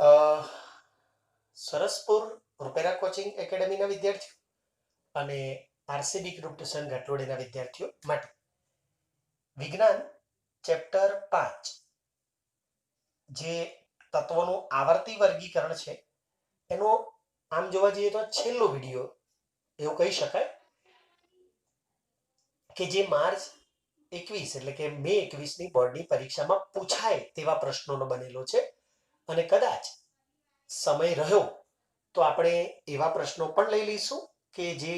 અ, Saraspur રૂપેરા coaching એકેડેમીના વિદ્યાર્થીઓ અને RCB group tuition ઘાટલોડીના વિદ્યાર્થીઓ માટે વિજ્ઞાન ચેપ્ટર 5 જે તત્વોનું આવર્તી વર્ગીકરણ છે એનો આમ જોવા જઈએ તો છેલ્લો વિડીયો એવું કહી શકાય કે જે માર્ચ 21 એટલે કે મે 21ની બોર્ડની પરીક્ષામાં પૂછાય તેવા પ્રશ્નોનો બનેલો છે અને કદાચ સમય રહ્યો તો આપણે એવા પ્રશ્નો પણ લઈ લઈશું કે જે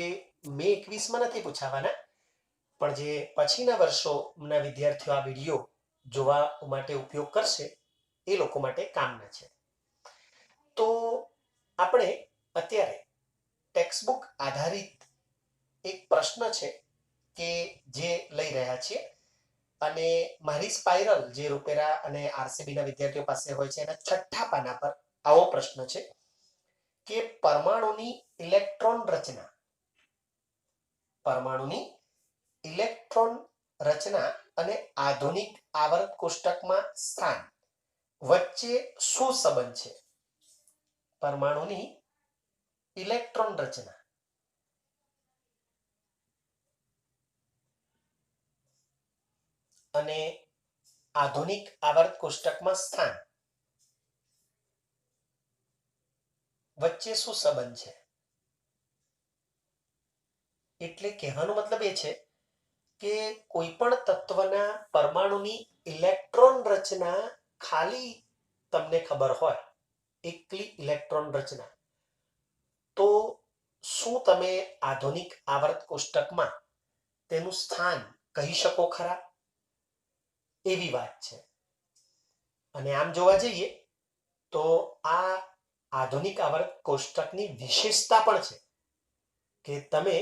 મે 21માં નથી પૂછાવાના પણ જે પછીના વર્ષોના વિદ્યાર્થીઓ આ વિડીયો જોવા માટે ઉપયોગ કરશે એ લોકો માટે કામના છે. તો આપણે અત્યારે ટેક્સ્ટબુક આધારિત એક પ્રશ્ન છે કે જે લઈ રહ્યા છીએ અને મારી સ્પાઇરલ જે રૂપેરા અને આરસીબીના વિદ્યાર્થીઓ પાસે હોય છે એના 6થા પાના પર આવો પ્રશ્ન છે કે પરમાણુની ઇલેક્ટ્રોન રચના અને આધુનિક આવર્ત કોષ્ટકમાં સ્થાન વચ્ચે શું સંબંધ છે? પરમાણુની ઇલેક્ટ્રોન રચના અને આધુનિક આવર્ત કોષ્ટકમાં સ્થાન વચ્ચે શું સંબંધ છે? એટલે કહેવાનો મતલબ એ છે કે કોઈ પણ તત્વના પરમાણુની ઇલેક્ટ્રોન રચના ખાલી તમને ખબર હોય, એકલી ઇલેક્ટ્રોન રચના, તો શું તમે આધુનિક આવર્ત કોષ્ટકમાં તેનું સ્થાન કહી શકો ખરા? એવી વાત છે. અને આમ જોવા જઈએ તો આ આધુનિક આવર્ત કોષ્ટકની વિશેષતા પણ છે કે તમે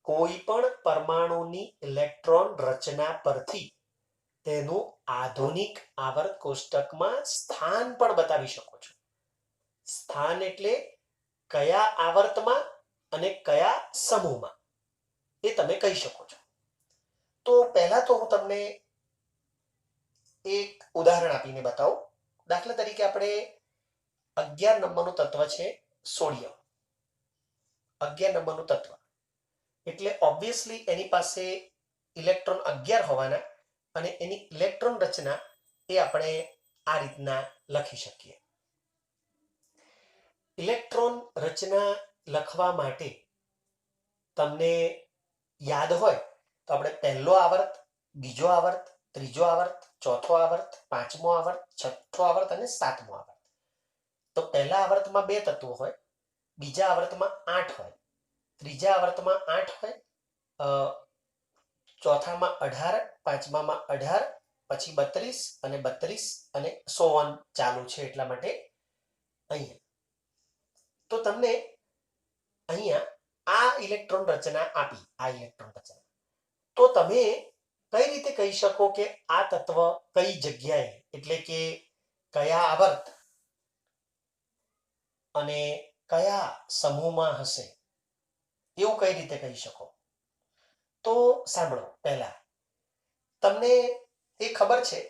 કોઈ પણ પરમાણુની ઇલેક્ટ્રોન રચના પરથી તેનું આધુનિક આવર્ત કોષ્ટકમાં સ્થાન પણ બતાવી શકો છો. સ્થાન એટલે કયા આવર્તમાં અને કયા સમૂહમાં, એ તમે કહી શકો છો. તો પહેલા તો હું તમને એક ઉદાહરણ આપીને બતાવું. દાખલા તરીકે આપણે 11 નંબરનું તત્વ છે સોડિયમ. 11 નંબરનું તત્વ એટલે ઓબ્વિયસલી એની પાસે ઇલેક્ટ્રોન 11 હોવાના અને એની ઇલેક્ટ્રોન રચના એ આપણે આ રીતના લખી શકીએ. ઇલેક્ટ્રોન રચના લખવા માટે તમને યાદ હોય તો આપણે પહેલો આવર્ત, બીજો આવર્ત, ત્રીજો આવર્ત, ચોથો આવર્ત, પાંચમો આવર્ત, છઠ્ઠો આવર્ત અને સાતમો આવર્ત. તો પહેલા આવર્તમાં 2 તત્વો હોય, બીજા આવર્તમાં 8 હોય, ત્રીજા આવર્તમાં 8 હોય, ચોથામાં 18, પાંચમામાં 18, પછી 32 અને 32 અને સો ઓન ચાલુ છે એટલા માટે અહીંયા. તો તમને અહીંયા આ ઇલેક્ટ્રોન રચના આપી, આ ઇલેક્ટ્રોન રચના, તો તમે કઈ રીતે કહી શકો કે આ તત્વ કઈ જગ્યાએ એટલે કે કયા આવર્ત અને કયા સમૂહમાં હશે, એવું કઈ રીતે કહી શકો? તો સાંભળો, પહેલા તમને એ ખબર છે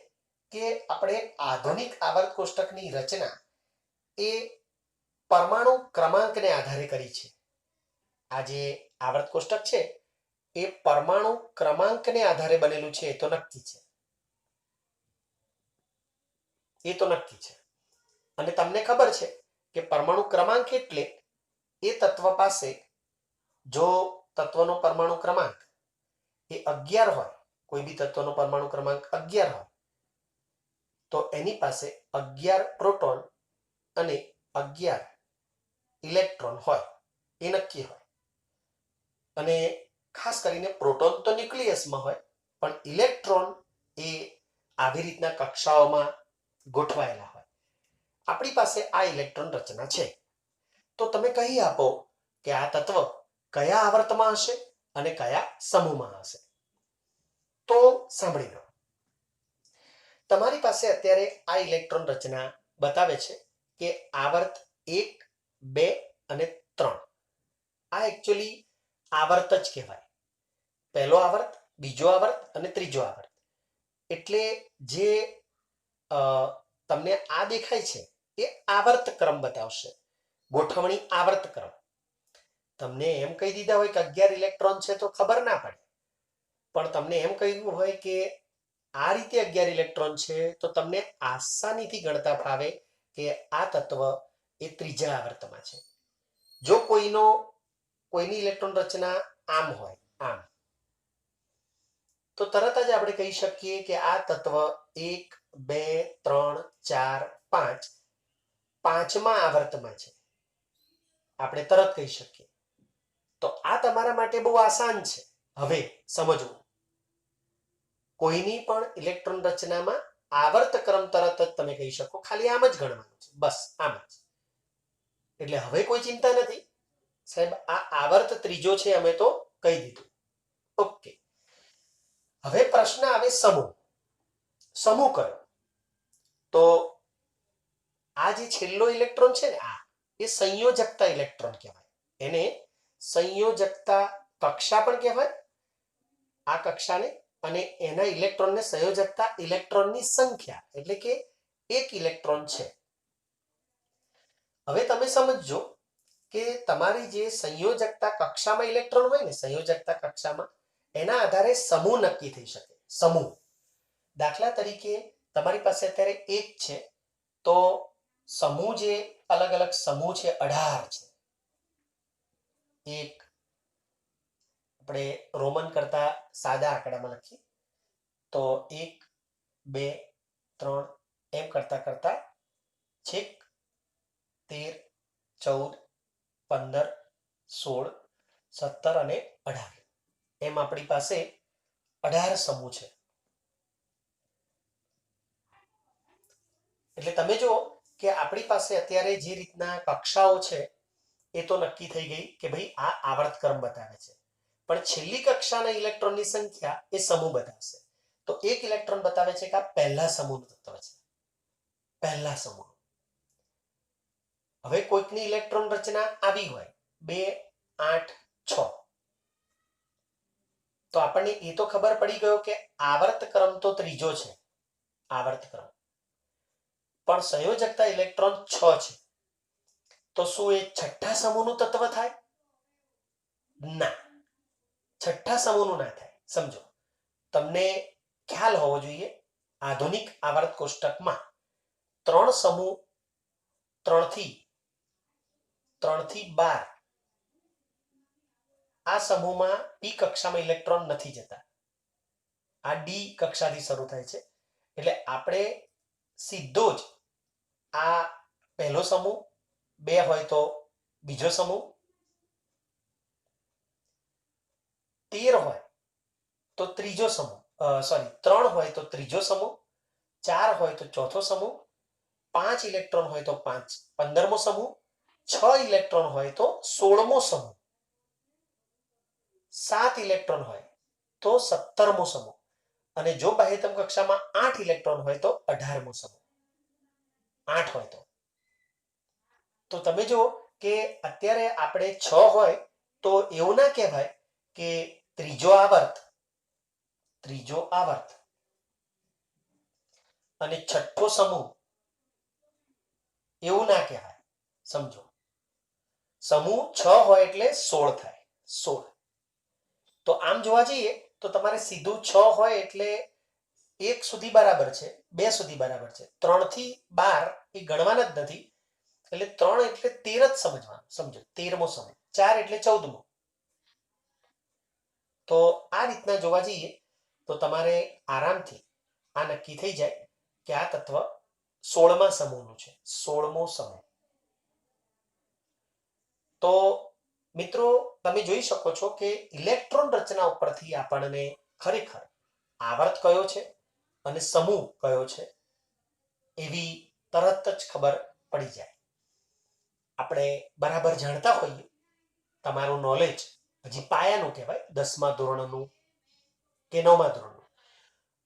કે આપણે આધુનિક આવર્ત કોષ્ટકની રચના એ પરમાણુ ક્રમાંકને આધારે કરી છે. આ જે આવર્ત કોષ્ટક છે એ પરમાણુ ક્રમાંકને આધારે બનેલું છે, એ તો નક્કી છે. અને તમને ખબર છે કે પરમાણુ ક્રમાંક એટલે એ તત્વ પાસે જો તત્વનો પરમાણુ ક્રમાંક એ 11 હોય, કોઈ બી તત્વનો પરમાણુ ક્રમાંક 11 હોય, તો એની પાસે 11 પ્રોટોન અને 11 ઇલેક્ટ્રોન હોય, એ નક્કી હોય. અને ખાસ કરીને પ્રોટોન તો ન્યુક્લિયસમાં હોય, પણ ઇલેક્ટ્રોન એ આવી રીતના કક્ષાઓમાં ગોઠવાયેલા હોય. આપણી પાસે આ ઇલેક્ટ્રોન રચના છે. તો તમે કહી આપો કે આ તત્વ કયા આવર્તમાં હશે અને કયા સમૂહમાં હશે. તો સાંભળી લો. તમારી પાસે અત્યારે આ ઇલેક્ટ્રોન રચના બતાવે છે કે આવર્ત 1, 2 અને 3. આ એકચ્યુઅલી આવર્ત જ કહેવાય. પહેલો આવર્ત, બીજો આવર્ત અને ત્રીજો આવર્ત. એટલે જે તમને આ દેખાય છે એ આવર્ત ક્રમ બતાવશે, ગોઠવણી આવર્ત ક્રમ. તમને એમ કહી દીધા હોય કે 11 ઇલેક્ટ્રોન છે તો ખબર ના પડે, પણ તમને એમ કહ્યું હોય કે આ રીતે 11 ઇલેક્ટ્રોન છે તો તમને આસાનીથી ગણતા ફાવે કે આ તત્વ એ ત્રીજા આવર્તમાં છે. જો કોઈની ઇલેક્ટ્રોન રચના આમ હોય, આમ, તો તરત જ આપણે કહી શકીએ કે આ તત્વ 1 2 3 4 5 પાંચમા આવર્તમાં છે, આપણે તરત કહી શકીએ. તો આ તમારા માટે બહુ આસાન છે. હવે સમજવું, કોઈની પણ ઇલેક્ટ્રોન રચનામાં આવર્ત ક્રમ તરત જ તમે કહી શકો, ખાલી આમ જ ગણવાનું છે, બસ આમ જ. એટલે હવે કોઈ ચિંતા નથી સાહેબ, આ આવર્ત ત્રીજો છે અમે તો કહી દીધું. ઓકે, હવે પ્રશ્ન આવે સમૂહ. સમૂહ કયો? તો આ જે છેલ્લો ઇલેક્ટ્રોન છે ને, આ એ સંયોજકતા ઇલેક્ટ્રોન કહેવાય. એને સંયોજકતા કક્ષા પણ કહેવાય, આ કક્ષાને. અને એના ઇલેક્ટ્રોનને સંયોજકતા ઇલેક્ટ્રોનની સંખ્યા, એટલે કે એક ઇલેક્ટ્રોન છે. હવે તમે સમજજો કે તમારી જે સંયોજકતા કક્ષામાં ઇલેક્ટ્રોન હોય ને, સંયોજકતા કક્ષામાં, એના આધારે સમૂહ નક્કી થઈ શકે. સમૂહ, દાખલા તરીકે તમારી પાસે અત્યારે એક છે, તો સમૂહ જે અલગ અલગ સમૂહ છે 18 છે. એક આપણે રોમન કરતા સાદા આંકડામાં લખીએ તો 1 2 3 એમ કરતા કરતા છેક 13 14 15 16 17 અને 18 એમ આપણી પાસે 18 સમૂહ છે. એટલે તમે જુઓ કે આપણી પાસે અત્યારે જે રીતના કક્ષાઓ છે એ તો નક્કી થઈ ગઈ કે ભાઈ આ આવર્તક્રમ બતાવે છે, પણ છેલ્લી કક્ષાના ઇલેક્ટ્રોનની સંખ્યા એ સમૂહ બતાવશે. તો એક ઇલેક્ટ્રોન બતાવે છે કે આ પહેલા સમૂહનું તત્વ છે, પહેલા સમૂહ. હવે કોઈકની ઇલેક્ટ્રોન રચના આવી હોય 2 8 6, તો આપણને એ તો ખબર પડી ગયો કે આવર્તક્રમ તો ત્રીજો છે, આવર્તક્રમ. પણ સંયોજકતા ઇલેક્ટ્રોન 6 છે, તો શું એ છઠ્ઠા સમૂહનું તત્વ થાય? ના, છઠ્ઠા સમૂહનું ના થાય. સમજો, તમને ખ્યાલ હોવો જોઈએ, આધુનિક આવર્ત કોષ્ટકમાં 3 સમૂહ 3 થી 12 આ સમૂહમાં પી કક્ષામાં ઇલેક્ટ્રોન નથી જતા, આ ડી કક્ષાથી શરૂ થાય છે. એટલે આપણે સીધો જ આ પહેલો સમૂહ, 2 હોય તો બીજો સમૂહ, 13 હોય તો ત્રીજો સમૂહ, 3 હોય તો ત્રીજો સમૂહ, 4 હોય તો ચોથો સમૂહ, 5 ઇલેક્ટ્રોન હોય તો 15મો સમૂહ, 6 ઇલેક્ટ્રોન હોય તો 16મો સમૂહ, 7 ઇલેક્ટ્રોન હોય તો 17મો સમૂહ, અને જો બાહ્યતમ કક્ષામાં 8 ઇલેક્ટ્રોન હોય તો 18મો સમૂહ. 8 હોય તો તમે જુઓ કે અત્યારે આપણે 6 હોય તો એવું ના કહેવાય કે ત્રીજો આવર્ત અને છઠ્ઠો સમૂહ, એવું ના કહેવાય. સમજો, સમૂહ 6 હોય એટલે 16 થાય, 16. તો આમ જોવા જઈએ તો તમારે સીધું 6 હોય એટલે 1 સુધી બરાબર છે, 2 સુધી બરાબર છે, 3 થી 12 એ ગણવાના જ નથી. એટલે 3 એટલે 13 જ સમજવાનું. સમજો, 13મો સમૂહ, 4 એટલે 14મો. તો આ રીતના જોવા જઈએ તો તમારે આરામથી આ નક્કી થઈ જાય કે આ તત્વ 16મા સમૂહનું છે, 16મો સમૂહ. તો મિત્રો તમે જોઈ શકો છો કે ઇલેક્ટ્રોન રચના ઉપરથી આપણને ખરેખર આવર્ત કયો છે અને સમૂહ કયો છે એવી તરત જ ખબર પડી જાય. આપણે બરાબર જાણતા હોઈએ, તમારું નોલેજ હજી પાયાનું કહેવાય, 10મા ધોરણનું કે 9મા ધોરણનું.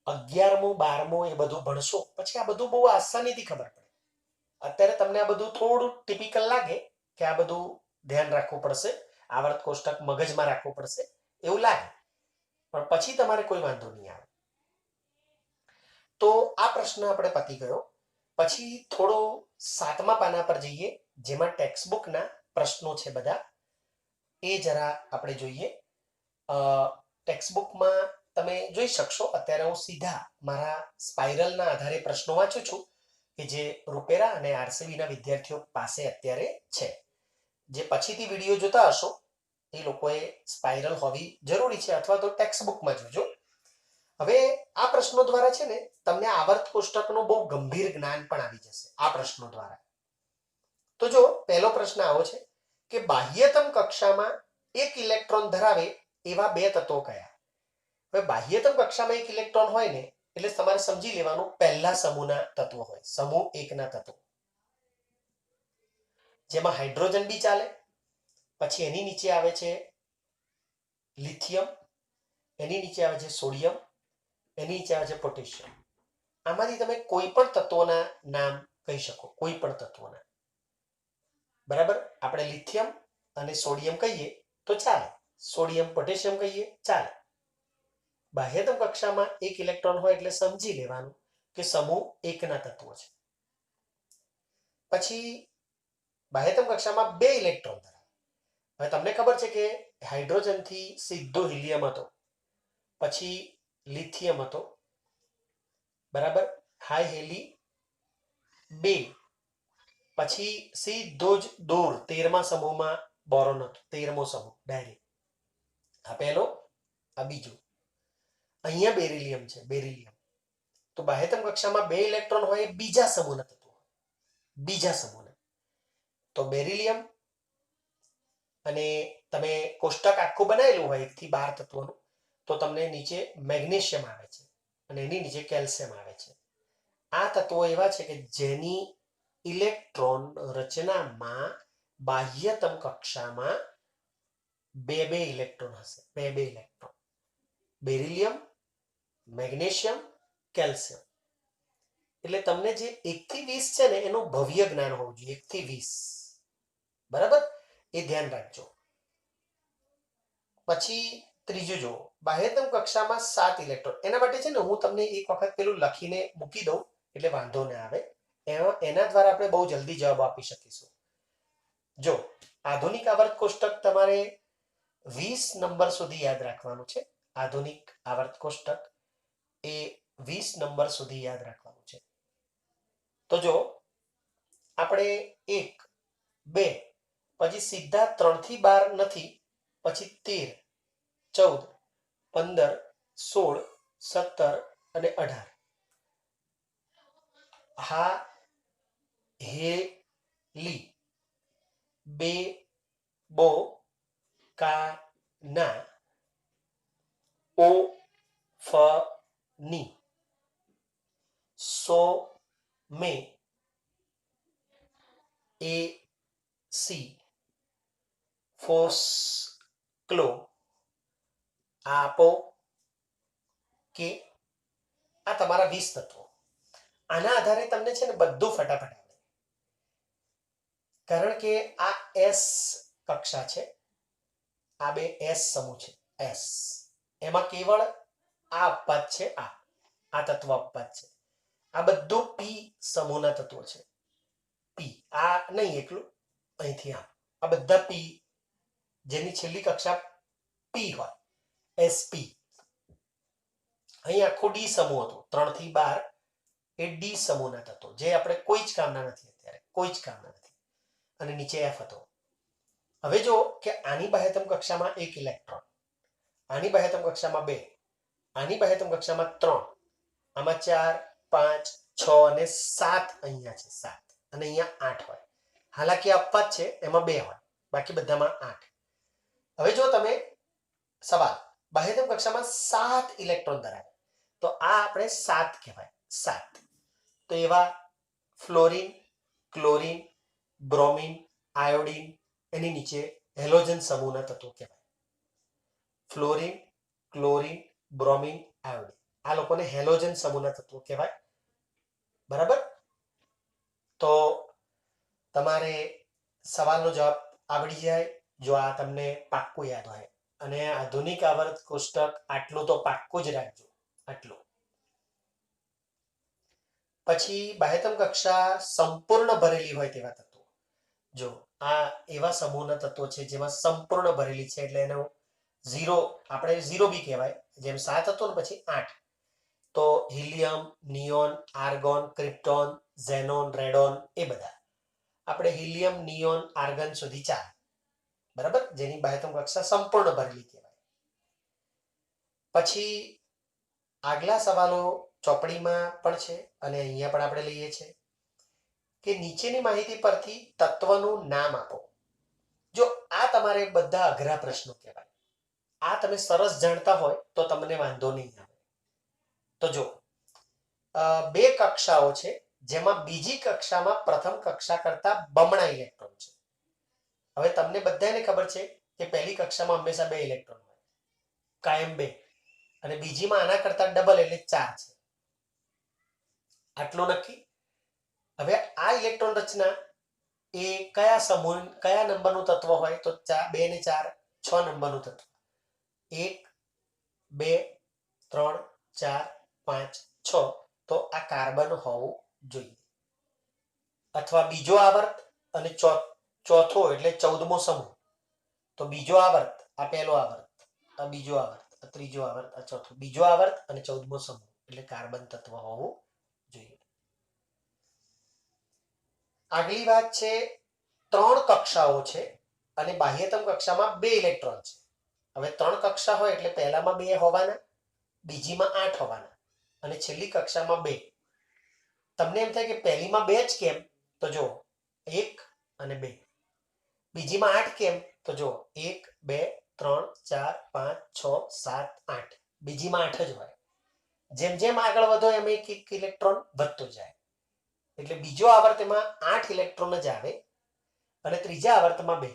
11મો 12મો એ બધું ભણશો પછી આ બધું બહુ આસાનીથી ખબર પડે. અત્યારે તમને આ બધું થોડું ટિપિકલ લાગે કે આ બધું ધ્યાન રાખવું પડશે, આવર્ત કોષ્ટક મગજમાં રાખવું પડશે એવું લાગે, પણ પછી તમારે કોઈ વાંધો નહીં આવે. તો આ પ્રશ્ન આપણે પતી ગયો. પછી થોડો 7મા પાના પર જઈએ, જેમાં ટેક્સ્ટબુકના પ્રશ્નો છે બધા, એ જરા આપણે જોઈએ. ટેક્સ્ટબુકમાં તમે જોઈ શકશો, અત્યારે હું સીધા મારા સ્પાઇરલના આધારે પ્રશ્નો વાંચું છું કે જે રૂપેરા અને આરસીબીના વિદ્યાર્થીઓ પાસે અત્યારે છે. જે પછીથી વિડીયો જોતા હશો એ લોકોએ સ્પાઇરલ હોવી જરૂરી છે, અથવા તો ટેક્સ્ટબુકમાં જોજો. હવે આ પ્રશ્નો દ્વારા છે ને તમને આવર્ત કોષ્ટકનું બહુ ગંભીર જ્ઞાન પણ આવી જશે આ પ્રશ્નો દ્વારા. તો જો પહેલો પ્રશ્ન આવો છે કે બાહ્યતમ કક્ષામાં એક ઇલેક્ટ્રોન ધરાવે એવા બે તત્વો કયા? હવે બાહ્યતમ કક્ષામાં એક ઇલેક્ટ્રોન હોય ને એટલે તમારે સમજી લેવાનું પહેલા સમૂહના તત્વો હોય, સમૂહ 1 ના તત્વો, જેમાં હાઇડ્રોજન બી ચાલે. પછી એની નીચે આવે છે લિથિયમ, એની નીચે આવે છે સોડિયમ, એની નીચે આવે છે પોટેશિયમ. આમાંથી તમે કોઈ પણ તત્વોના નામ કહી શકો, કોઈ પણ તત્વોના. બરાબર, આપણે લિથિયમ અને સોડિયમ કહીએ તો ચાલે, સોડિયમ પોટેશિયમ કહીએ ચાલે. બાહ્યતમ કક્ષામાં એક ઇલેક્ટ્રોન હોય એટલે સમજી લેવાનું કે સમૂહ 1 ના તત્વો છે. પછી બાહ્યતમ કક્ષામાં બે ઇલેક્ટ્રોન ધરાવે. હવે તમને ખબર છે કે હાઇડ્રોજનથી સીધો હિલિયમ હતો, પછી લિથિયમ હતો, બરાબર, હાઈ હેલી 2, પછી સીધો જ દૂર 13મા સમૂહમાં બોરોન હતો, 13મો સમૂહ ડાયરેક્ટ. આ પહેલો, આ બીજો. અહીંયા બેરિલિયમ છે, બેરિલિયમ. તો બાહ્યતમ કક્ષામાં બે ઇલેક્ટ્રોન હોય બીજા સમૂહના તત્વો, બીજા સમૂહના. તો બેરિલિયમ, અને તમે કોષ્ટક આખું બનાવેલું હોય 1 થી 12 તત્વોનું, તો તમને નીચે મેગ્નેશિયમ આવે છે અને એની નીચે કેલ્શિયમ આવે છે. આ તત્વો એવા છે કે જેની ઇલેક્ટ્રોન રચનામાં બાહ્યતમ કક્ષામાં બે ઇલેક્ટ્રોન હશે, બે ઇલેક્ટ્રોન. Beryllium, magnesium, calcium. એટલે તમને જે 1 થી 20 છે ને એનું ભવ્ય જ્ઞાન હોવું જોઈએ, 1 થી 20. બરાબર, એ ધ્યાન રાખજો. પછી ત્રીજું જુઓ, બાહ્યતમ કક્ષામાં 7 ઇલેક્ટ્રોન. એના માટે છે ને હું તમને એક વખત પેલું લખીને મૂકી દઉં એટલે વાંધો ના આવે. એના દ્વારા આપણે બહુ જલ્દી જવાબ આપી શકીશું. જો આધુનિક આવર્ત કોષ્ટક તમારે 20 નંબર સુધી યાદ રાખવાનું છે. આધુનિક આવર્ત કોષ્ટક એ 20 નંબર સુધી યાદ રાખવાનું છે. તો જો આપણે 1, 2, પછી સીધા 3 થી 12 નથી, પછી 13, 14, 15, 16, 17 અને 18. હા હે લી 2 બો કા ના ઓ ફ ની સો મે એ સી ફોસ ક્લો આપો કે. આ તમારા 20 તત્વો. આના આધારે તમને છે ને બધું ફટાફટ આવડે, કારણ કે આ એસ કક્ષા છે, આ બે એસ સમૂહ છે, એસ. એમાં કેવળ આ અપવાદ છે, આ તત્વ અપવાદ છે. આ બધું પી સમૂહના તત્વો છે. પી, આ નહીં એકલું, અહીંથી આ બધા પી, જેની છેલ્લી કક્ષા પી હોય, એસપી. અહીં આખો ડી સમૂહ હતો, 3 થી 12 એ ડી સમૂહના તત્વો, જે આપણે કોઈ જ કામના નથી અત્યારે, કોઈ જ કામના નથી. અને નીચે એફ હતો. હવે જો કે આની બાહ્યતમ કક્ષામાં 1 ઇલેક્ટ્રોન, આની બાહ્યતમ કક્ષામાં 2, આની બાહ્યતમ કક્ષામાં 3, આમાં 4, 5, 6 અને 7 અહીંયા છે, 7 અને અહીંયા 8 હોય. હાલાકી અપવાદ છે, એમાં 2 હોય, બાકી બધામાં 8. હવે જો તમે સવાલ, બાહ્યતમ કક્ષામાં 7 ઇલેક્ટ્રોન ધરાવે, તો આ આપણે 7 કહેવાય, 7. તો એવા ફ્લોરિન, ક્લોરિન, બ્રોમિન, આયોડિન, એની નીચે હેલોજન સમૂહના તત્વો કહેવાય. ફ્લોરિન, ક્લોરિન, બ્રોમિન, આયોડિન, આ લોકોને હેલોજન સમૂહના તત્વો કહેવાય. બરાબર, તો તમારે સવાલનો જવાબ આવડી જાય જો આ તમને પાક્કું યાદ હોય. અને આધુનિક આવર્ત કોષ્ટક આટલું તો પાક્કું જ રાખજો, આટલું. પછી બાહ્યતમ કક્ષા સંપૂર્ણ ભરેલી હોય તેવા તત્વો. જો આ એવા સમૂહના તત્વો છે જેમાં સંપૂર્ણ ભરેલી છે એટલે એનો 0 આપણે 0 બી કહેવાય. જેમ 7 હતો ને પછી 8. તો helium, neon, argon, krypton, xenon, radon એ બધા. આપણે હિલિયમ, નિયોન, આર્ગન સુધી 4. બરાબર, જેની બાહ્યતમ કક્ષા સંપૂર્ણ ભરેલી કહેવાય. પછી આગલા સવાલો ચોપડીમાં પણ છે અને અહીંયા પણ આપણે લઈએ છીએ કે નીચેની માહિતી પરથી તત્વનું નામ આપો. જો આ તમારે બધા અઘરા પ્રશ્નો કહેવાય. આ તમે સરસ જાણતા હોય તો તમને વાંધો નહીં આવે. તો જો બે કક્ષાઓ છે જેમાં બીજી કક્ષામાં પ્રથમ કક્ષા કરતા બમણા ઇલેક્ટ્રોન છે. હવે તમને બધાને ખબર છે કે પહેલી કક્ષામાં હંમેશા 2 ઇલેક્ટ્રોન હોય, કાયમ 2, અને બીજીમાં આના કરતા ડબલ એટલે 4 છે. આટલું નક્કી. હવે આ ઇલેક્ટ્રોન રચના એ કયા સમૂહ કયા નંબરનું તત્વ હોય? તો 2 ને 4 6 નંબરનું તત્વ. 1 2 3 4 5 6. તો આ કાર્બન હોવું જોઈએ. અથવા બીજો આવર્ત અને ચોથો એટલે 14મો સમૂહ. તો બીજો આવર્ત, આ પહેલો આવર્ત, આ બીજો આવર્ત, આ ત્રીજો આવર્ત, આ ચોથો. બીજો આવર્ત અને 14મો સમૂહ એટલે કાર્બન તત્વ હોવું જોઈએ. આગલી વાત છે, 3 કક્ષાઓ છે અને બાહ્યતમ કક્ષામાં 2 ઇલેક્ટ્રોન છે. હવે 3 કક્ષા હોય એટલે પહેલામાં 2 હોવાના, બીજીમાં 8 હોવાના અને છેલ્લી કક્ષામાં 2. તમને એમ થાય કે પહેલીમાં 2 જ કેમ? તો જો 1 અને 2. બીજીમાં 8 કેમ? તો જો 1 2 3 4 5 6 7 8. બીજીમાં 8 જ હોય. જેમ જેમ આગળ વધો એમ એક ઇલેક્ટ્રોન વધતો જાય. એટલે બીજો આવર્તમાં 8 ઇલેક્ટ્રોન જ આવે અને ત્રીજા આવર્તમાં 2.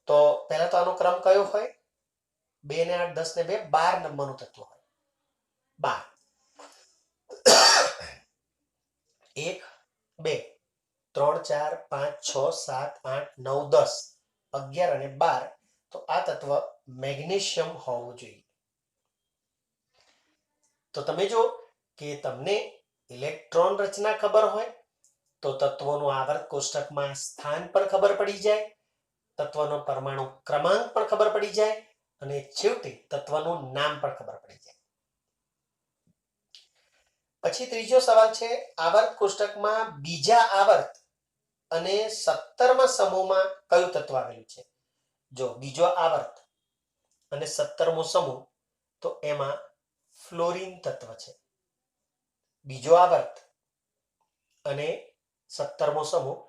તો પહેલા તો આનો ક્રમ કયો હોય? 2 ને 8 10 ને 2 12 નંબરનું તત્વ હોય. 12. 1 2 3 4 5 6 7 8 9 10 11 અને 12. તો આ તત્વ મેગ્નેશિયમ હોવું જોઈએ. તો તમે જો કે તમને ઇલેક્ટ્રોન રચના ખબર હોય તો તત્વોનું આવર્ત કોષ્ટકમાં સ્થાન પણ ખબર પડી જાય, તત્વનો પરમાણુ ક્રમાંક પણ ખબર પડી જાય અને છેવટે તત્વનું નામ પણ ખબર પડી જાય. પછી ત્રીજો સવાલ છે, આવર્ત કોષ્ટકમાં બીજા આવર્ત અને 17મા સમૂહમાં કયું તત્વ આવેલું છે? જો બીજો આવર્ત અને 17મો સમૂહ, તો એમાં ફ્લોરિન તત્વ છે. બીજો આવર્ત અને 17મો સમૂહ,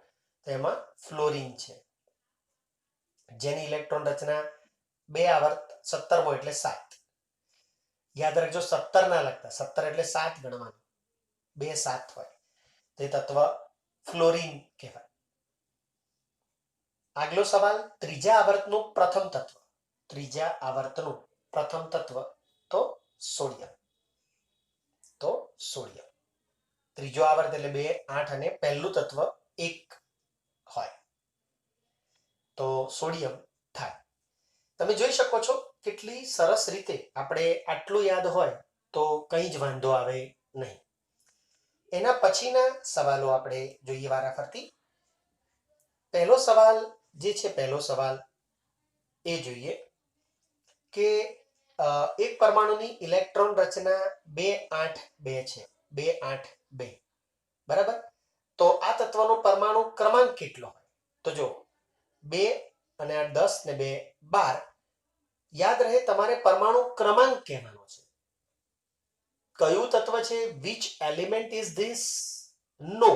તો એમાં ફ્લોરિન છે. જેની ઇલેક્ટ્રોન રચના 2 આવર્ત 17મો એટલે 7. યાદ રાખજો 17 ના લખતા, 17 એટલે 7 ગણવાનું, 2 7 હોય. તે તત્વ ફ્લોરિન કહેવાય. આગલો સવાલ, ત્રીજા આવર્તનું પ્રથમ તત્વ. ત્રીજા આવર્તનું પ્રથમ તત્વ તો સોડિયમ. તો સોડિયમ. ત્રીજો આવર્ત એટલે 2 8 અને પહેલું તત્વ 1 હોય તો સોડિયમ થાય. તમે જોઈ શકો છો કેટલી સરસ રીતે આપણે આટલું યાદ હોય તો કંઈ જ વાંધો આવે નહીં. એના પછીના સવાલો આપણે જોઈએ વારાફરતી. પહેલો સવાલ જે છે, પહેલો સવાલ એ જોઈએ કે એક પરમાણુની ઇલેક્ટ્રોન રચના 2 8 2 છે. 2 8 2. બરાબર. તો આ તત્વનો પરમાણુ ક્રમાંક કેટલો હોય? તો જો 2 અને 10 ને 2 12. યાદ રહે તમારે પરમાણુ ક્રમાંક કહેવાનો છે. કયું તત્વ છે? which element is this? નો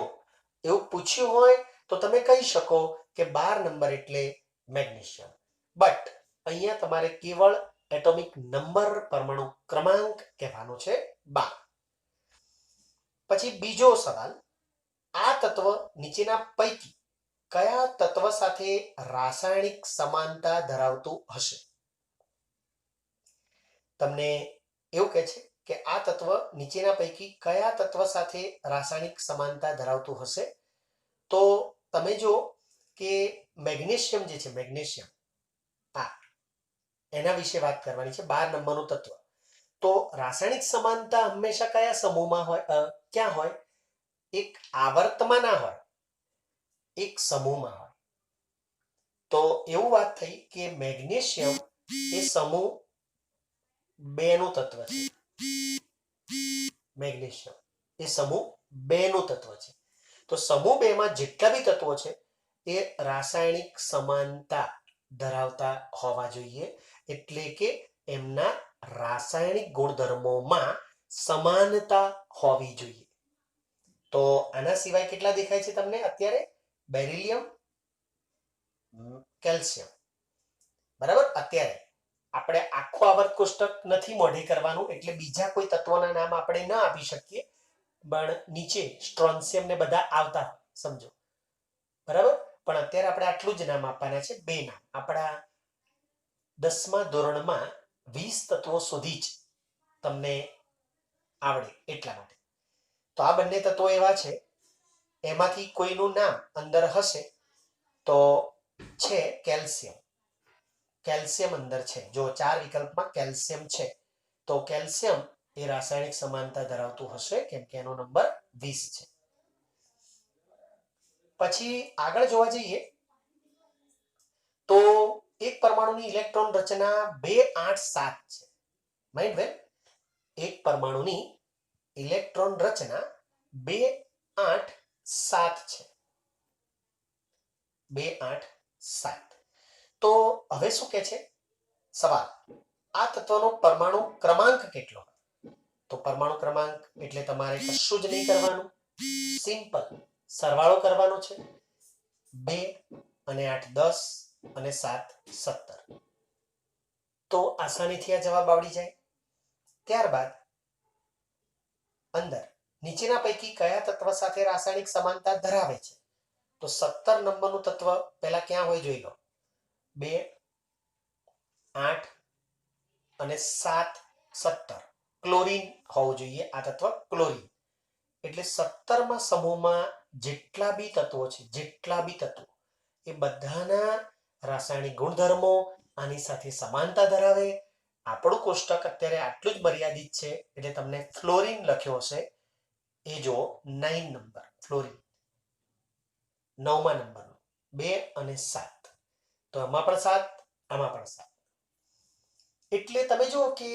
એવું પૂછ્યું હોય તો તમે કહી શકો કે 12 નંબર એટલે મેગ્નેશિયમ. બટ અહીંયા તમારે કેવળ એટોમિક નંબર, પરમાણુ ક્રમાંક કહેવાનો છે 12. પછી બીજો સવાલ, આ તત્વ નીચેના પૈકી કયા તત્વ સાથે રાસાયણિક સમાનતા ધરાવતું હશે? તમને એવું કહે છે કે આ તત્વ નીચેના પૈકી કયા તત્વ સાથે રાસાયણિક સમાનતા ધરાવતું હશે? તો તમે જો કે મેગ્નેશિયમ જે છે, મેગ્નેશિયમ, એના વિશે વાત કરવાની છે. 12 નંબરનું તત્વ. તો રાસાયણિક સમાનતા હંમેશા કયા સમૂહમાં હોય, ક્યાં હોય? એક આવર્તમાં ના હોય, એક સમૂહમાં હોય. તો એવું વાત થઈ કે મેગ્નેશિયમ એ સમૂહ 2 નું તત્વ છે. મેગ્નેશિયમ એ સમૂહ 2 નું તત્વ છે. તો સમૂહ 2 માં જેટલા બી તત્વો છે એ રાસાયણિક સમાનતા ધરાવતા હોવા જોઈએ, એટલે કે એમના રાસાયણિક ગુણધર્મોમાં સમાનતા હોવી જોઈએ. તો આના સિવાય કેટલા દેખાય છે તમને અત્યારે? Beryllium, calcium. બરાબર. અત્યારે આપણે આખો આવર્ત કોષ્ટક નથી મોઢે કરવાનું, એટલે બીજા કોઈ તત્વોના નામ આપણે ન આપી શકીએ, પણ નીચે સ્ટ્રોન્શિયમ ને બધા આવતા સમજો. બરાબર. પણ અત્યારે આપણે આટલું જ નામ આપવાના છે, 2 નામ. આપણા 10મા ધોરણમાં 20 તત્વો સુધી જ તમને આવડે એટલા માટે. તો આ બંને તત્વો એવા છે, એમાંથી કોઈનું નામ અંદર હશે તો છે કેલ્શિયમ. કેલ્શિયમ અંદર છે. જો 4 વિકલ્પમાં કેલ્શિયમ છે તો કેલ્શિયમ એ રાસાયણિક સમાનતા ધરાવતું હશે, કેમ કે એનો નંબર 20 છે. પછી આગળ જોવા જઈએ તો એક પરમાણુની ઇલેક્ટ્રોન રચના 2 8 7 છે. માઇન્ડ વેલ, એક પરમાણુની ઇલેક્ટ્રોન રચના 2 8 7 છે. 2 8 7. તો હવે શું કે છે સવાલ, આ તત્વનો પરમાણુ ક્રમાંક કેટલો? તો પરમાણુ ક્રમાંક એટલે તમારે કશું જ નહીં કરવાનું, સિમ્પલ સરવાળો કરવાનો છે. 2 અને 8 10 અને 7 17. તો આસાનીથી આ જવાબ આવડી જાય. ત્યારબાદ અંદર નીચેના પૈકી કયા તત્વ સાથે રાસાયણિક સમાનતા ધરાવે છે? તો 17 નંબરનું તત્વ પહેલા ક્યાં હોય જોઈ લો. 2 8 અને 7 17 ક્લોરીન હોવું જોઈએ. આ તત્વ ક્લોરીન. એટલે 17મા સમૂહમાં જેટલા બી તત્વો એ બધાના રાસાયણિક ગુણધર્મો આની સાથે સમાનતા ધરાવે. આપણું કોષ્ટક અત્યારે આટલું જ મર્યાદિત છે, એટલે તમને ફ્લોરીન લખ્યો હશે એ જો 9 નંબર ફ્લોરીન, 9મા નંબરનો 2 અને 7. તો આમાં પણ 7, આમાં પણ 7. એટલે તમે જુઓ કે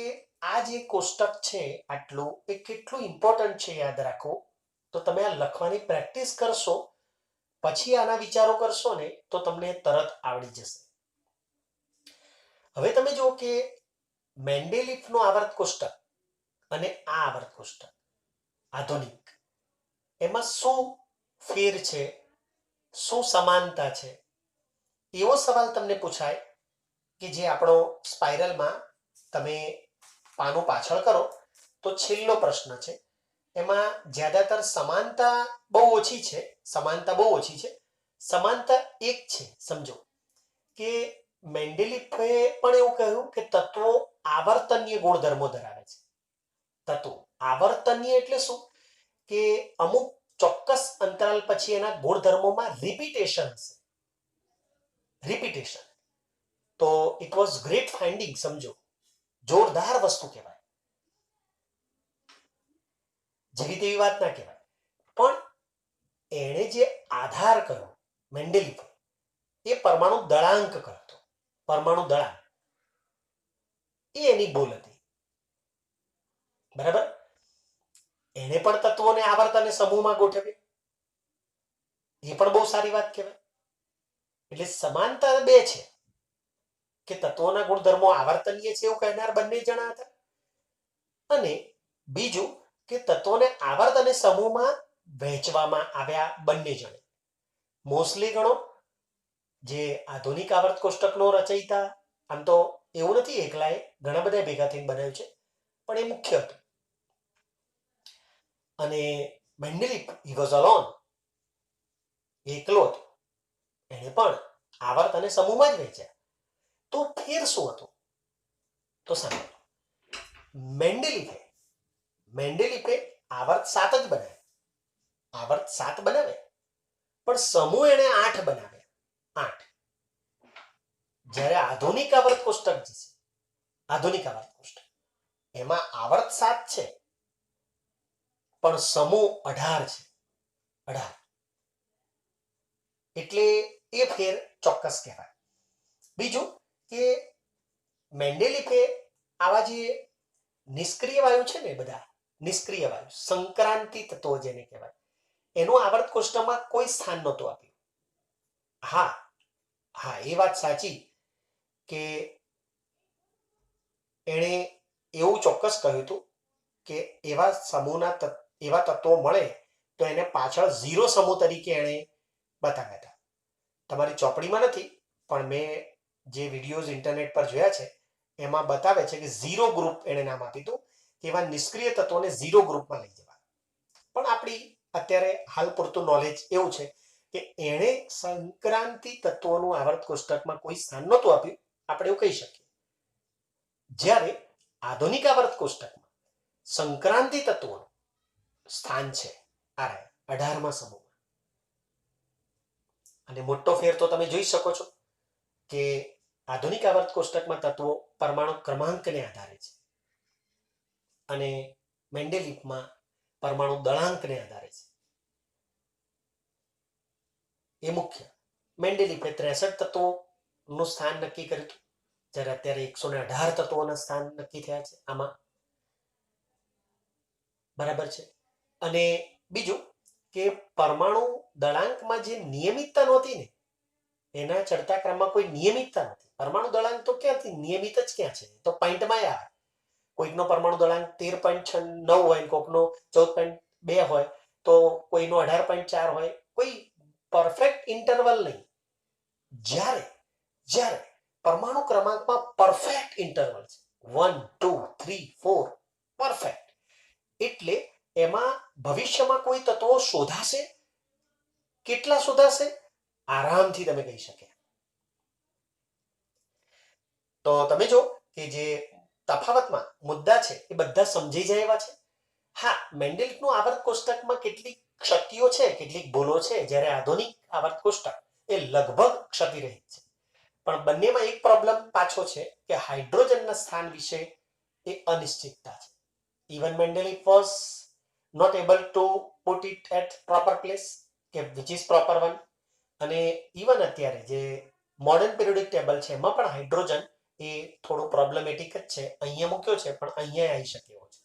આ જે કોષ્ટક છે આટલું એ કેટલું ઇમ્પોર્ટન્ટ છે યાદ રાખો. તો તમે આ લખવાની પ્રેક્ટિસ કરશો, પછી આના વિચારો કરશો ને તો તમને તરત આવડી જશે. હવે તમે જુઓ કે મેન્ડેલિફનું આવર્ત કોષ્ટક અને આ આવર્ત કોષ્ટક આધુનિક, એમાં શું ફેર છે, શું સમાનતા છે? એવો સવાલ તમને પૂછાય કે જે આપણો સ્પાઇરલમાં તમે પાનું પાછળ કરો તો છેલ્લો પ્રશ્ન છે. એમાં જ્યાદાતર સમાનતા બહુ ઓછી છે. સમાનતા એક છે. સમજો કે મેન્ડેલિફે પણ એવું કહ્યું કે તત્વો આવર્તનીય ગુણધર્મો ધરાવે છે. તત્વો આવર્તનીય એટલે શું? કે અમુક ચોક્કસ અંતરાલ પછી એના ગુણધર્મોમાં રિપીટેશન. તો ઇટ વોઝ ગ્રેટ ફાઇન્ડિંગ. સમજો, જોરદાર વસ્તુ કહેવાય, જેવી તેવી વાત ના કહેવાય. પણ એણે જે આધાર કર્યો મેન્ડેલિફે, એ પરમાણુ દળાંક કરતો. પરમાણુ દળાંક એ એની ભૂલ હતી. બરાબર. એને પણ તત્વોને આવર્ત અને સમૂહમાં ગોઠવે, એ પણ બહુ સારી વાત કહેવાય. એટલે સમાનતા 2 છે કે તત્વોના ગુણધર્મો આવર્તનીય છે એવું કહેનાર બંને જણા હતા, અને બીજું કે તત્વોને આવર્ત અને સમૂહમાં વહેંચવામાં આવ્યા બંને જણે. મોસ્ટલી ગણો જે આધુનિક આવર્ત કોષ્ટકનો રચયિતા, આમ તો એવું નથી એકલાએ, ઘણા બધા ભેગા થઈને બનાવ્યું છે, પણ એ મુખ્ય હતું. અને મેન્ડેલિફ હી વોઝ અલોન, એકલો હતો. એને પણ આવર્ત અને સમૂહમાં જ વહેંચ્યા. તો ફેર શું હતો? તો સાંભળો, મેન્ડેલિફે આવર્ત 7 જ બનાવે. આવર્ત 7 બનાવે, પણ સમૂહ એને 8 બનાવે. 8. જ્યારે આધુનિક આવર્ત કોષ્ટક એમાં આવર્ત 7 છે પણ સમૂહ 18 છે. 18 એટલે એ ફેર ચોક્કસ કહેવાય. બીજું કે મેન્ડેલિફે આવા જે નિષ્ક્રિય વાયુ છે ને, બધા નિષ્ક્રિય વાયુ સંક્રાંતિ તત્વો જેને કહેવાય, એનું આવર્ત કોષ્ટકમાં કોઈ સ્થાન નહોતું આપ્યું. હા હા, એ વાત સાચી કે એણે એવું ચોક્કસ કહ્યું હતું કે એવા સમૂહના એવા તત્વો મળે તો એને પાછળ 0 સમૂહ તરીકે એણે બતાવ્યા હતા. તમારી ચોપડીમાં નથી, પણ મેં જે વિડીયોઝ ઇન્ટરનેટ પર જોયા છે એમાં બતાવે છે કે 0 ગ્રુપ એણે નામ આપ્યું હતું કે એવા નિષ્ક્રિય તત્વોને 0 ગ્રુપમાં લઈ જવા. પણ આપણી અત્યારે હાલ પૂરતું નોલેજ એવું છે કે એણે સંક્રાંતિ તત્વોનું આવર્ત કોષ્ટકમાં કોઈ સ્થાન નહોતું આપ્યું, આપણે એવું કહી શકીએ. જ્યારે આધુનિક આવર્ત કોષ્ટકમાં સંક્રાંતિ તત્વોનું સ્થાન છે 18મા સમૂહમાં. અને મોટો ફેર તો તમે જોઈ શકો છો કે આધુનિક આવર્ત કોષ્ટકમાં તત્વો પરમાણુ ક્રમાંકને આધારે છે અને મેન્ડેલિફમાં પરમાણુ દળાંકને આધારે છે. એ મુખ્ય. મેન્ડેલિફે 63 તત્વોનું સ્થાન નક્કી કર્યું હતું, જ્યારે અત્યારે 118 તત્વોના સ્થાન નક્કી થયા છે આમાં. બરાબર છે. અને બીજું કે પરમાણુ દળાંકમાં જે નિયમિતતા નહોતી ને, એના ચડતા ક્રમમાં કોઈ નિયમિતતા નથી. પરમાણુ દળાંક તો ક્યાંથી નિયમિત જ ક્યાં છે? તો પોઈન્ટમાં આવે. કોઈકનો પરમાણુ દળાંક 13.9 હોય, કોઈકનો 14.2 હોય, તો કોઈનો 18.4 હોય. કોઈ પરફેક્ટ ઇન્ટરવલ નહીં. જ્યારે જ્યારે પરમાણુ ક્રમાંકમાં પરફેક્ટ ઇન્ટરવલ છે, 1 2 3 4 પરફેક્ટ, એટલે એમાં ભવિષ્યમાં કોઈ તત્વો શોધાશે. કેટલા શોધાશે? આરામથી તમે કહી શકે. તો તમે જો કે જે તફાવતમાં મુદ્દા છે એ બધા સમજી જાય એવા છે. હા, મેન્ડેલિફનું આવર્ત કોષ્ટકમાં કેટલીક ક્ષતિઓ છે, કેટલીક ભૂલો છે, જ્યારે આધુનિક આવર્ત કોષ્ટક એ લગભગ ક્ષતિરહિત છે. પણ બંનેમાં એક પ્રોબ્લેમ પાછો છે કે હાઇડ્રોજનના સ્થાન વિશે એ અનિશ્ચિતતા છે. Even Mendeleev was not able to put it at proper place, કે which is proper one. અને ઇવન અત્યારે જે મોડર્ન પિરિયોડિક ટેબલ છે એમાં પણ હાઇડ્રોજન એ થોડું પ્રોબ્લેમેટિક જ છે. અહીંયા મૂક્યો છે પણ અહીંયા આવી શકે એવો છે.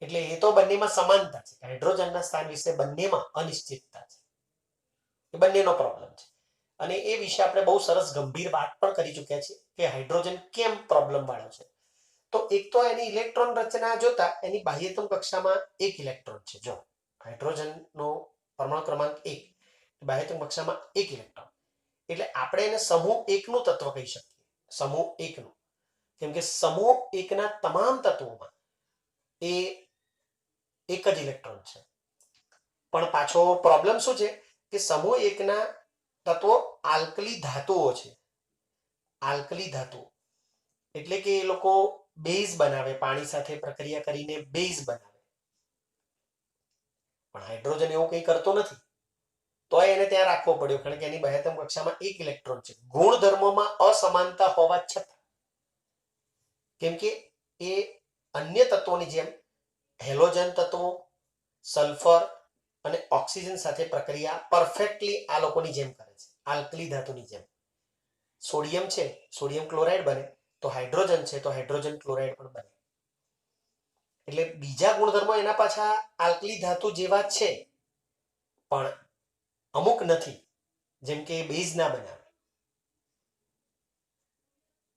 એટલે એ તો બંનેમાં સમાનતા છે. હાઇડ્રોજનના સ્થાન વિશે બંનેમાં અનિશ્ચિતતા છે. એ બંનેનો પ્રોબ્લેમ છે. અને એ વિશે આપણે બહુ સરસ ગંભીર વાત પણ કરી ચૂક્યા છીએ કે હાઇડ્રોજન કેમ પ્રોબ્લેમ વાળો છે. તો એક તો એની ઇલેક્ટ્રોન રચના જોતા એની બાહ્યતમ કક્ષામાં 1 ઇલેક્ટ્રોન છે. જો હાઇડ્રોજનનો પરમાણુ ક્રમાંક 1, બાહ્યતમ કક્ષામાં 1 ઇલેક્ટ્રોન, એટલે આપણે એને સમૂહ 1 નું તત્વ કહી શકીએ. સમૂહ 1 નું, કેમ કે સમૂહ 1 ના તમામ તત્વોમાં એ એક જ ઇલેક્ટ્રોન છે. પણ પાછો પ્રોબ્લેમ શું છે કે સમૂહ 1 ના તત્વો આલ્કલી ધાતુઓ છે. આલ્કલી ધાતુઓ એટલે કે એ લોકો બેઝ બનાવે, પાણી સાથે પ્રક્રિયા કરીને બેઝ બનાવે. પણ હાઇડ્રોજન એવું કંઈ કરતો નથી, તો એને ત્યાં રાખવો પડ્યો, કારણ કે એની બાહ્યતમ કક્ષામાં 1 ઇલેક્ટ્રોન છે. ગુણધર્મોમાં અસમાનતા હોવા છતાં, કેમ કે એ અન્ય તત્વોની જેમ હેલોજન તત્વો, સલ્ફર અને ઓક્સિજન સાથે પ્રક્રિયા પરફેક્ટલી આ લોકોની જેમ કરે છે, આલ્કલી ધાતુની જેમ. સોડિયમ છે, સોડિયમ ક્લોરાઇડ બને, તો હાઇડ્રોજન છે તો હાઇડ્રોજન ક્લોરાઇડ પણ બને. એટલે બીજા ગુણધર્મો એના પાછા આલ્કલી ધાતુ જેવા છે, પણ અમુક નથી, જેમ કે બેઝ ના બનાવે.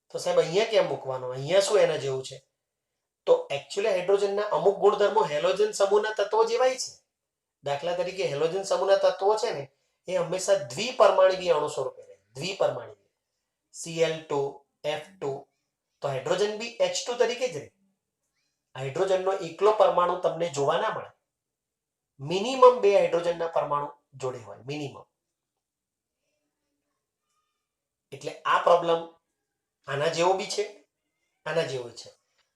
તો સાહેબ અહીંયા કેમ મૂકવાનો? અહીંયા શું એના જેવું છે? તો એકચ્યુઅલી હાઇડ્રોજનના અમુક ગુણધર્મો હેલોજન સમૂહના તત્વો જેવાય છે. દાખલા તરીકે હેલોજન સમૂહના તત્વો છે ને, એ હંમેશા દ્વિપરમાણિક અણુ સ્વરૂપે રહે. દ્વિપરમાણિક Cl2 F2, તો હાઇડ્રોજન બી H2 તરીકે જ રહે. હાઇડ્રોજનનો એકલો પરમાણુ તમને જોવા ના મળે. મિનિમમ 2 હાઇડ્રોજનના પરમાણુ જોડે હોય, મિનિમમ. એટલે આ પ્રોબ્લેમ આના જેવો બી છે, આના જેવો છે.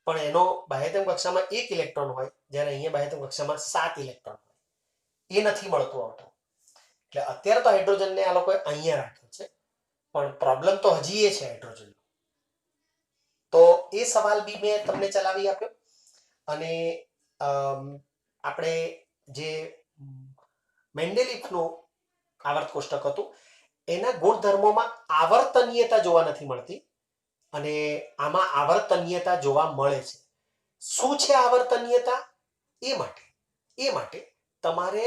પણ એનો બાહ્યતમ કક્ષામાં 1 ઇલેક્ટ્રોન હોય, જ્યારે અહીંયા બાહ્યતમ કક્ષામાં 7 ઇલેક્ટ્રોન હોય. એ નથી મળતું આવતું. એટલે અત્યારે તો હાઇડ્રોજનને આ લોકોએ અહીંયા રાખ્યો છે, પણ પ્રોબ્લેમ તો હજી એ છે હાઇડ્રોજનનો. તો એ સવાલ બી મેં તમને ચલાવી આપ્યો અને આપણે જે મેન્ડેલિફનું આવર્ત કોષ્ટક હતું એના ગુણધર્મોમાં આવર્તનીયતા જોવા નથી મળતી અને આમાં આવર્તનીયતા જોવા મળે છે. શું છે આવર્તનીયતા? એ માટે તમારે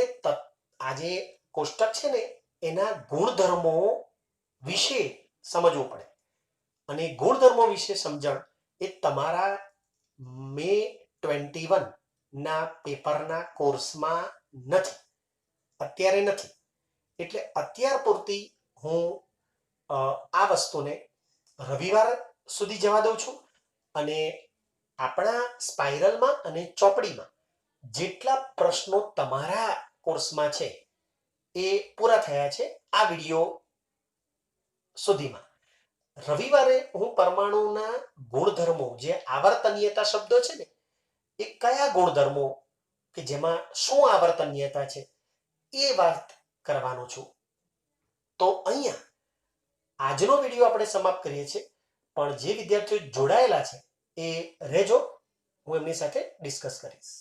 આ જે કોષ્ટક છે ને એના ગુણધર્મો વિશે સમજવું પડે અને ગુણધર્મો વિશે સમજણ એ તમારા મે 21 ના પેપરના કોર્સમાં નથી, અત્યારે નથી. એટલે અત્યાર પૂરતી હું આ વસ્તુને રવિવાર સુધી જવા દઉં છું અને આપણા સ્પાઇરલમાં અને ચોપડીમાં જેટલા પ્રશ્નો તમારા કોર્સમાં છે એ પૂરા થયા છે આ વિડીયો સુધીમાં. રવિવારે હું પરમાણુના ગુણધર્મો, જે આવર્તનીયતા શબ્દો છે ને એ કયા ગુણધર્મો કે જેમાં શું આવર્તનીયતા છે એ વાત કરવાનો છું. તો અહીંયા આજનો વિડીયો આપણે સમાપ્ત કરીએ છીએ, પણ જે વિદ્યાર્થીઓ જોડાયેલા છે એ રહેજો, હું એમની સાથે ડિસ્કસ કરીશ.